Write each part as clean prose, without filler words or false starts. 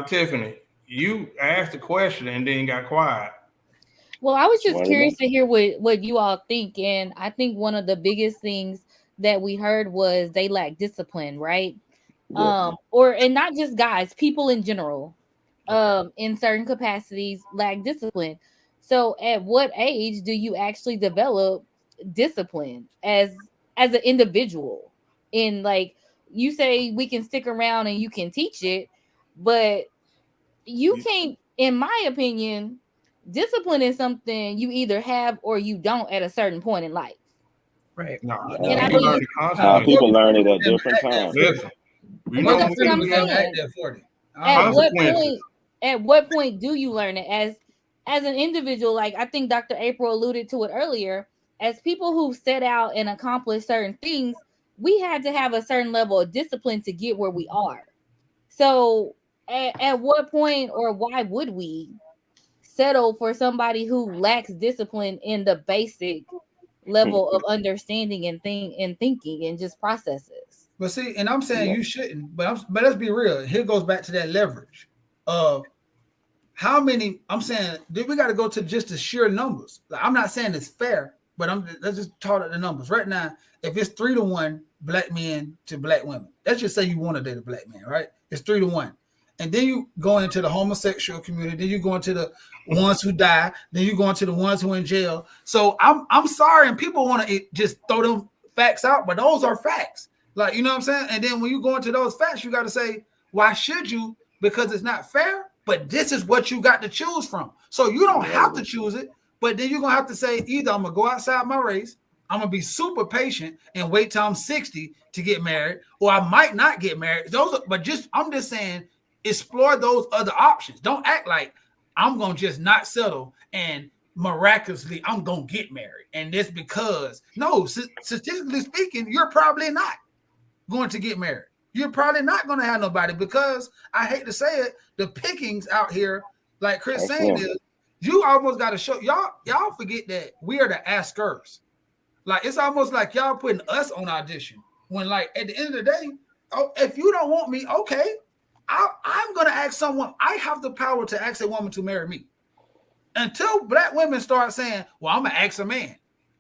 Tiffany, you asked a question and then got quiet. Well, I was just curious to hear what you all think. And I think one of the biggest things that we heard was they lack discipline, right? And not just guys, people in general, in certain capacities lack discipline. So at what age do you actually develop discipline as an individual? In like you say we can stick around and you can teach it, but you can't, in my opinion, discipline is something you either have or you don't at a certain point in life. Right. No, and I mean, people learn it at different times. Listen, that's what I'm saying. At what point do you learn it as an individual? Like I think Dr. April alluded to it earlier. As people who set out and accomplish certain things, we had to have a certain level of discipline to get where we are. So at what point or why would we settle for somebody who lacks discipline in the basic level of understanding and thinking and just processes? But see, and I'm saying you shouldn't, but let's be real. Here goes back to that leverage of how many. I'm saying we got to go to just the sheer numbers. Like, I'm not saying it's fair, but let's just talk about the numbers right now. If it's 3-1 black men to black women, let's just say you want to date a black man, right? It's 3-1, and then you go into the homosexual community. Then you go into the ones who die. Then you go into the ones who are in jail. So I'm sorry, and people want to just throw them facts out, but those are facts. Like, you know what I'm saying? And then when you go into those facts, you got to say, why should you? Because it's not fair, but this is what you got to choose from. So you don't have to choose it, but then you're going to have to say, either I'm going to go outside my race, I'm going to be super patient and wait till I'm 60 to get married, or I might not get married. I'm just saying, explore those other options. Don't act like I'm going to just not settle and miraculously I'm going to get married. And this because, no, statistically speaking, you're probably not going to get married. You're probably not going to have nobody because, I hate to say it, the pickings out here, like Chris saying is, you almost got to show y'all forget that we are the askers. Like, it's almost like y'all putting us on audition when, like, at the end of the day, if you don't want me, okay, I'm going to ask someone. I have the power to ask a woman to marry me. Until black women start saying, well, I'm going to ask a man,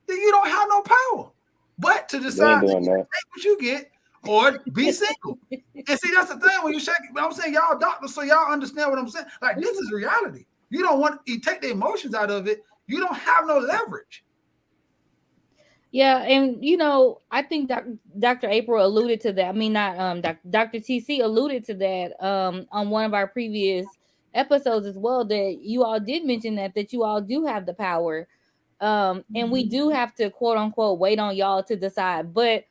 then you don't have no power but to decide take what you get or be single. And see, that's the thing when you shake it. But I'm saying y'all doctors, so y'all understand what I'm saying. Like, this is reality. You don't want you take the emotions out of it. You don't have no leverage. Yeah, and I think Dr. April alluded to that. I mean, not Dr. TC alluded to that on one of our previous episodes as well, that you all did mention that you all do have the power. And we do have to quote unquote wait on y'all to decide. But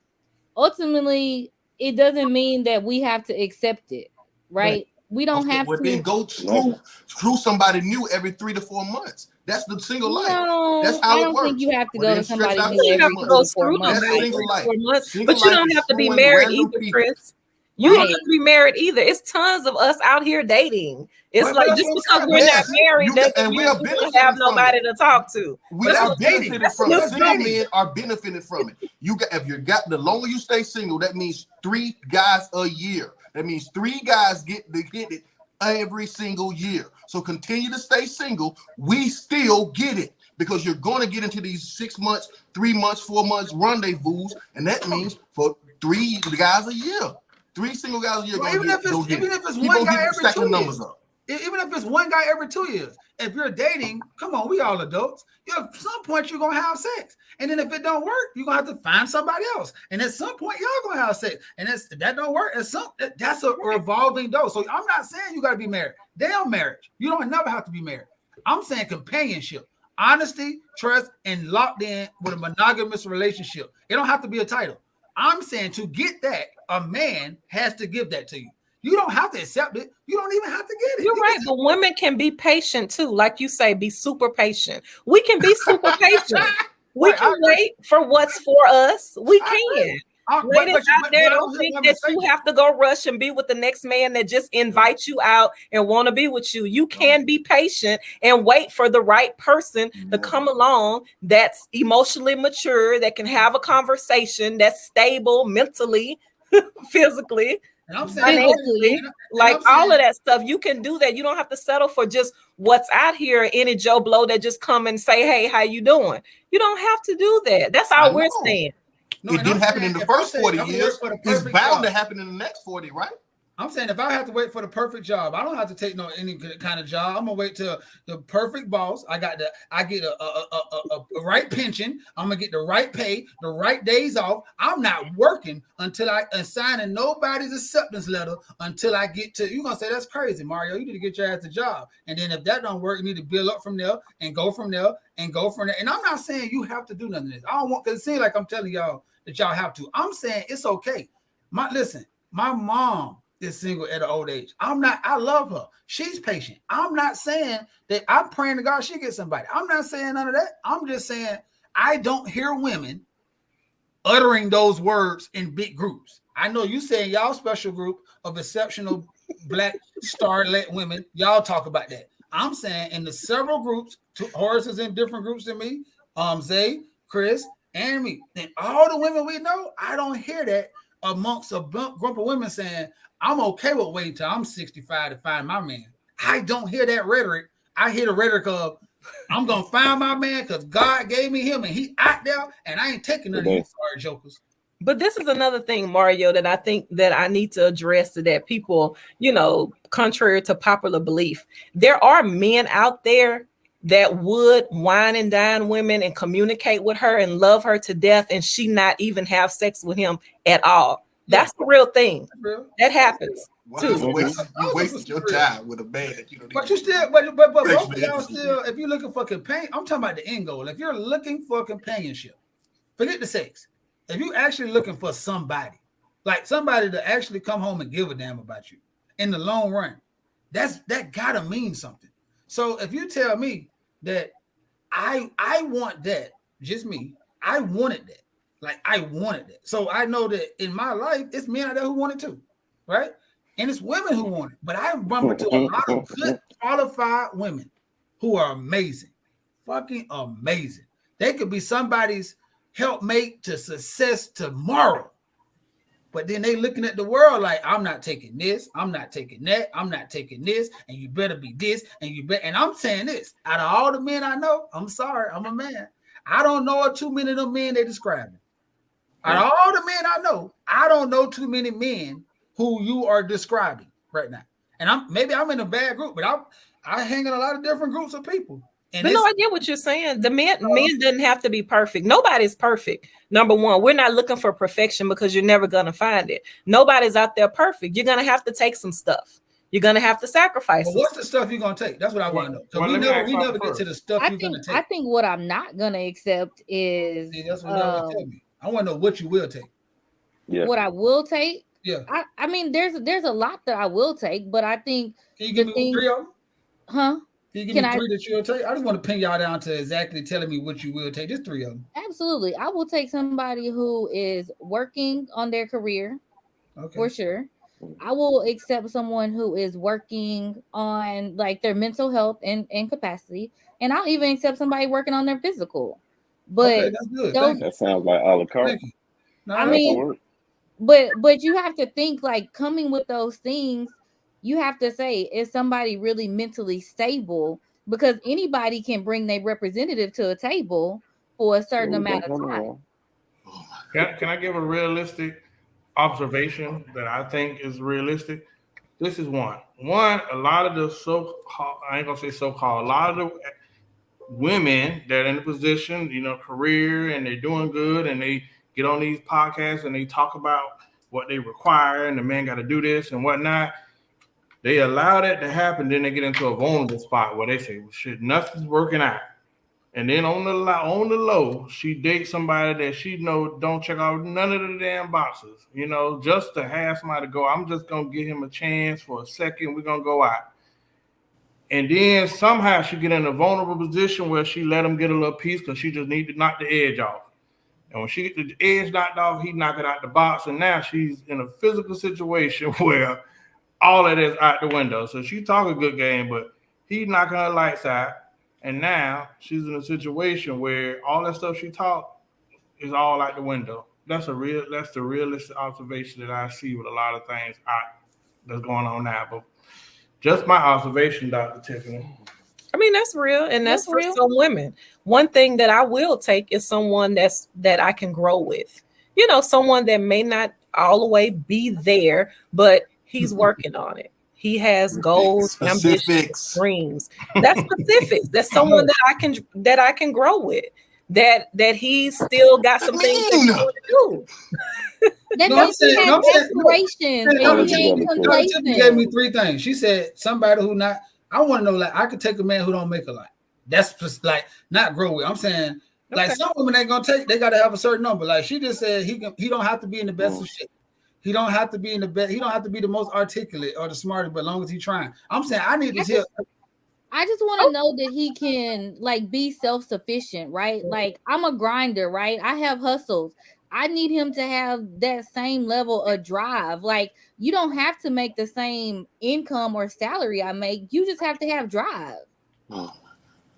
ultimately, it doesn't mean that we have to accept it, right? We don't have to. Then go screw somebody new every 3 to 4 months. That's the single life. No, that's how I don't it works. think you have to go to somebody new You every have to go 3 to 4 screw months. them every 3 Single to 4 life. months. Single But you life don't is have to be screwing married random either, people. Chris. You don't have to be married either. It's tons of us out here dating. It's like just because we're not married doesn't mean we don't have nobody to talk to. We are benefited from it. Single men are benefited from it. If you got the longer you stay single, that means 3 guys a year. That means 3 guys get it every single year. So continue to stay single. We still get it because you're going to get into these 6 months, 3 months, 4 months rendezvous, and that means for 3 guys a year. 3 single guys a year. Well, even if it's one guy every 2 years. Even if it's one guy every 2 years. If you're dating, come on, we all adults. At some point you're gonna have sex, and then if it don't work, you're gonna have to find somebody else. And at some point y'all gonna have sex, and if that don't work, that's a revolving door. So I'm not saying you gotta be married. Damn marriage, you don't never have to be married. I'm saying companionship, honesty, trust, and locked in with a monogamous relationship. It don't have to be a title. I'm saying to get that, a man has to give that to you. You don't have to accept it. You don't even have to get it. You're right, but women can be patient too. Like you say, be super patient. We can be super patient. We can wait for what's for us. We can. Ladies out there, don't think that you have to go rush and be with the next man that just invites you out and want to be with you. You can be patient and wait for the right person to come along that's emotionally mature, that can have a conversation, that's stable mentally, physically. And I'm saying, all of that stuff, you can do that. You don't have to settle for just what's out here, any Joe Blow that just come and say, hey, how you doing? You don't have to do that. That's all we're saying. No, it didn't happen in the first 40 years. It's bound to happen in the next 40, right? I'm saying if I have to wait for the perfect job, I don't have to take any kind of job. I'm gonna wait till the perfect boss. I get a right pension. I'm gonna get the right pay, the right days off. I'm not working until I signing nobody's acceptance letter until I get to. You're gonna say that's crazy, Mario. You need to get your ass a job, and then if that don't work, you need to build up from there and go from there and go from there. And I'm not saying you have to do none of this. I don't want because it seems like I'm telling y'all that y'all have to. I'm saying it's okay. My mom is single at an old age. I love her. She's patient. I'm not saying that I'm praying to God she gets somebody. I'm not saying none of that. I'm just saying I don't hear women uttering those words in big groups. I know you saying y'all special group of exceptional Black star-led women, y'all talk about that. I'm saying in the several groups, Horace is in different groups than me, Zay, Chris, and me. And all the women we know, I don't hear that amongst a group of women saying, I'm okay with waiting till I'm 65 to find my man. I don't hear that rhetoric. I hear the rhetoric of, I'm going to find my man because God gave me him and he out there and I ain't taking none of these sorry jokers. But this is another thing, Mario, that I think that I need to address to that people, contrary to popular belief, there are men out there that would wine and dine women and communicate with her and love her to death and she not even have sex with him at all. That's the real thing. That happens. Too. You wasted your time with a man that you don't. But you still, but both of y'all still, if you're looking for companion, I'm talking about the end goal. If you're looking for companionship, forget the sex. If you're actually looking for somebody, like somebody to actually come home and give a damn about you in the long run, that gotta mean something. So if you tell me that I want that, just me, I wanted that. Like I wanted it. So I know that in my life, it's men out there who want it too, right? And it's women who want it. But I run into a lot of good, qualified women who are amazing, fucking amazing. They could be somebody's helpmate to success tomorrow. But then they looking at the world like, I'm not taking this, I'm not taking that, I'm not taking this, and you better be this, and you better. And I'm saying this, out of all the men I know, I'm sorry, I'm a man. I don't know too many of them men they describing. Out of all the men I know, I don't know too many men who you are describing right now. And I'm in a bad group, but I hang in a lot of different groups of people. And but no, I get what you're saying. The men doesn't have to be perfect. Nobody's perfect. Number one, we're not looking for perfection because you're never going to find it. Nobody's out there perfect. You're going to have to take some stuff. You're going to have to sacrifice. Well, what's the stuff you're going to take? That's what I want to know. Because we never get to the stuff you're going to take. I think what I'm not going to accept is... See, that's what tell me. I want to know what you will take. Yeah. What I will take? Yeah. I mean, there's a lot that I will take, but I think... Can you give me 3 of them? Huh? Can you give me 3 that you'll take? I just want to pin y'all down to exactly telling me what you will take. Just 3 of them. Absolutely. I will take somebody who is working on their career, for sure. I will accept someone who is working on like their mental health and capacity. And I'll even accept somebody working on their physical. But that's good. That sounds like a la carte. I mean, but you have to think like coming with those things, you have to say, is somebody really mentally stable? Because anybody can bring their representative to a table for a certain amount of time. Can I give a realistic observation that I think is realistic? This is one. A lot of the so-called, I ain't gonna say so-called, a lot of the women that are in the position, career, and they're doing good, and they get on these podcasts and they talk about what they require, and the man got to do this and whatnot. They allow that to happen, then they get into a vulnerable spot where they say, well, shit, nothing's working out. And then on the low, she dates somebody that she know don't check out none of the damn boxes, just to have somebody to go, I'm just going to give him a chance for a second, we're going to go out. And then somehow she get in a vulnerable position where she let him get a little piece because she just need to knock the edge off. And when she get the edge knocked off, he knock it out the box. And now she's in a physical situation where all of it is out the window. So she talk a good game, but he knocking her lights out. And now she's in a situation where all that stuff she taught is all out the window that's the realistic observation that I see with a lot of things that's going on now. But just my observation, Dr. Tiffany. I mean, that's real, and that's for real. Some women. One thing that I will take is someone that I can grow with. You know, someone that may not all the way be there, but he's working on it. He has goals, ambitions, dreams. That's specifics. That's someone that I can grow with. That he's still got some things that he want to do. That means he has aspirations. She gave me 3 things. She said somebody who not. I want to know, like, I could take a man who don't make a lot. That's just like not grow with. I'm saying, like, some women ain't gonna take. They got to have a certain number. Like she just said, he don't have to be in the best of shit. He don't have to be in the best. He don't have to be the most articulate or the smartest, but as long as he's trying. I'm saying I need to hear. I just want to know that he can like be self-sufficient, right? Like I'm a grinder, right? I have hustles. I need him to have that same level of drive. Like you don't have to make the same income or salary I make. You just have to have drive.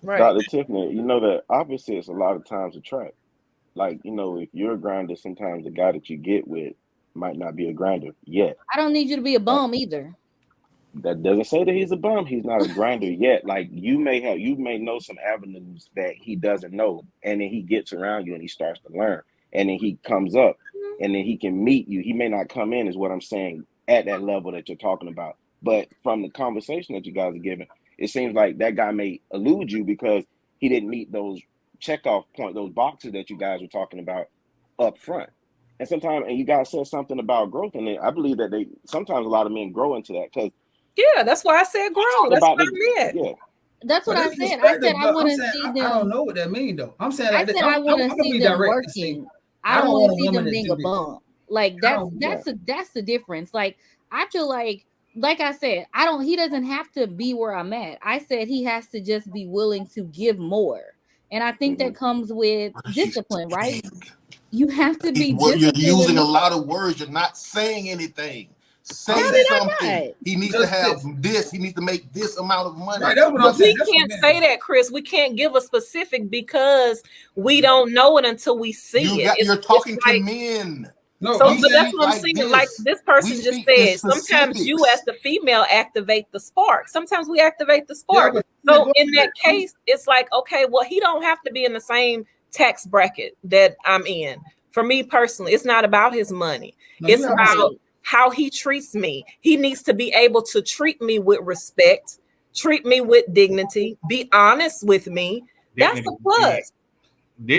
Right. Dr. Tiffany, you know that opposites a lot of times attract. Like, you know, if you're a grinder, sometimes the guy that you get with might not be a grinder yet. I don't need you to be a bum either. That doesn't say that he's a bum. He's not a grinder yet. Like you may know some avenues that he doesn't know, and then he gets around you and he starts to learn, and then he comes up, and then he can meet you. He may not come in, is what I'm saying, at that level that you're talking about. But from the conversation that you guys are giving, it seems like that guy may elude you because he didn't meet those checkoff point, those boxes that you guys were talking about up front. And sometimes, and you guys said something about growth, and I believe that sometimes a lot of men grow into that because. Yeah, that's why I said grow. That's what I meant. Yeah. That's what I said. I said I want to see them. I don't know what that means though. I'm saying I said I want to see them working. I don't want to see them being a bum. Like that's the difference. Like I feel like I said, he doesn't have to be where I'm at. I said he has to just be willing to give more. And I think that comes with discipline, right? You have to be You're using a lot of words. You're not saying anything. Say something. He needs to have this. He needs to make this amount of money. Right, that's what I'm saying. We can't say that, Chris. We can't give a specific because we don't know it until we see it. You're talking to men. No, so that's what I'm saying. Like this person just said, sometimes you as the female activate the spark. Sometimes we activate the spark. Yeah, so in that case, it's like, okay, well, he don't have to be in the same tax bracket that I'm in. For me personally, it's not about his money. It's about how he treats me. He needs to be able to treat me with respect, treat me with dignity, be honest with me. That's a plus.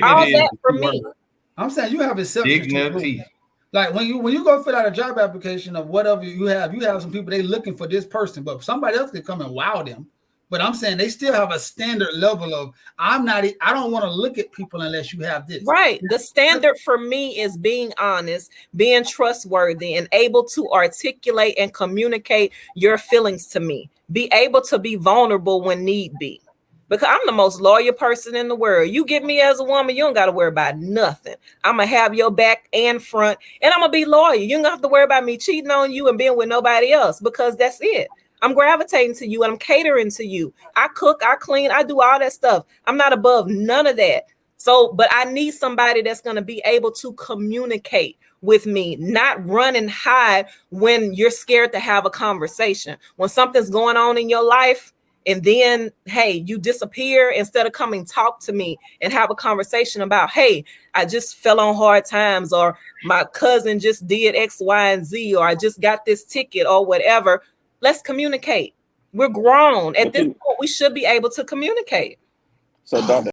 All that for me. I'm saying you have a dignity. Like when you go fill out a job application of whatever you have some people they looking for this person, but somebody else could come and wow them. But I'm saying they still have a standard level of I don't want to look at people unless you have this. Right. The standard for me is being honest, being trustworthy, and able to articulate and communicate your feelings to me. Be able to be vulnerable when need be. Because I'm the most loyal person in the world. You get me as a woman, you don't got to worry about nothing. I'm going to have your back and front, and I'm going to be loyal. You don't have to worry about me cheating on you and being with nobody else because that's it. I'm gravitating to you and I'm catering to you. I cook, I clean, I do all that stuff. I'm not above none of that. So, but I need somebody that's going to be able to communicate with me, not run and hide when you're scared to have a conversation. When something's going on in your life and then, hey, you disappear instead of coming talk to me and have a conversation about, hey, I just fell on hard times, or my cousin just did X, Y, and Z, or I just got this ticket or whatever. Let's communicate. We're grown. At this point, we should be able to communicate. So, Dr.